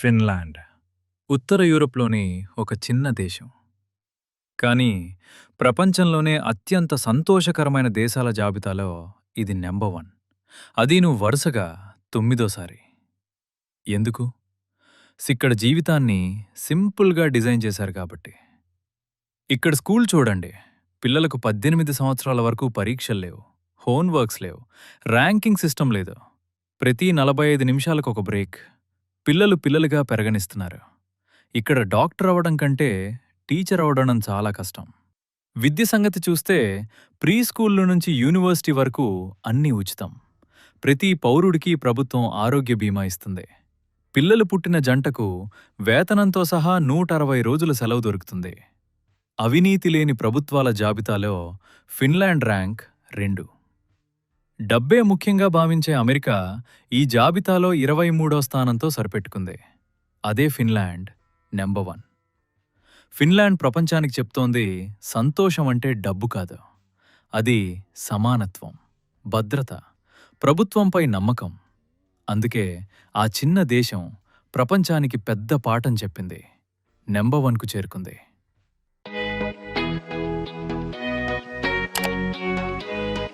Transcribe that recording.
Finland ఉత్తర యూరప్లోని ఒక చిన్న దేశం. కానీ ప్రపంచంలోనే అత్యంత సంతోషకరమైన దేశాల జాబితాలో ఇది నెంబర్ 1. అదీను వరుసగా 9వ సారి. ఎందుకు? ఇక్కడ జీవితాన్ని సింపుల్‌గా డిజైన్ చేశారు కాబట్టి. ఇక్కడ స్కూల్ చూడండి. పిల్లలకు 18 సంవత్సరాల వరకు పరీక్షల్లేవు, హోమ్ వర్క్స్ లేవు, ర్యాంకింగ్ సిస్టమ్ లేదు. ప్రతి 45 నిమిషాలకొక బ్రేక్. పిల్లలు పిల్లలుగా పెరగనిస్తున్నారు. ఇక్కడ డాక్టర్ అవ్వడం కంటే టీచర్ అవ్వడం చాలా కష్టం. విద్య సంగతి చూస్తే ప్రీ స్కూల్ నుంచి యూనివర్సిటీ వరకు అన్నీ ఉచితం. ప్రతి పౌరుడికి ప్రభుత్వం ఆరోగ్య బీమా ఇస్తుంది. పిల్లలు పుట్టిన జంటకు వేతనంతో సహా 160 రోజుల సెలవు దొరుకుతుంది. అవినీతి లేని ప్రభుత్వాల జాబితాలో ఫిన్లాండ్ ర్యాంక్ 2. డబ్బే ముఖ్యంగా భావించే అమెరికా ఈ జాబితాలో 23వ స్థానంతో సరిపెట్టుకుంది. అదే ఫిన్లాండ్ నెంబర్ 1. ఫిన్లాండ్ ప్రపంచానికి చెప్తోంది సంతోషం అంటే డబ్బు కాదు. అది సమానత్వం, భద్రత, ప్రభుత్వంపై నమ్మకం. అందుకే ఆ చిన్న దేశం ప్రపంచానికి పెద్ద పాఠం చెప్పింది. నెంబర్ 1కు చేరుకుంది.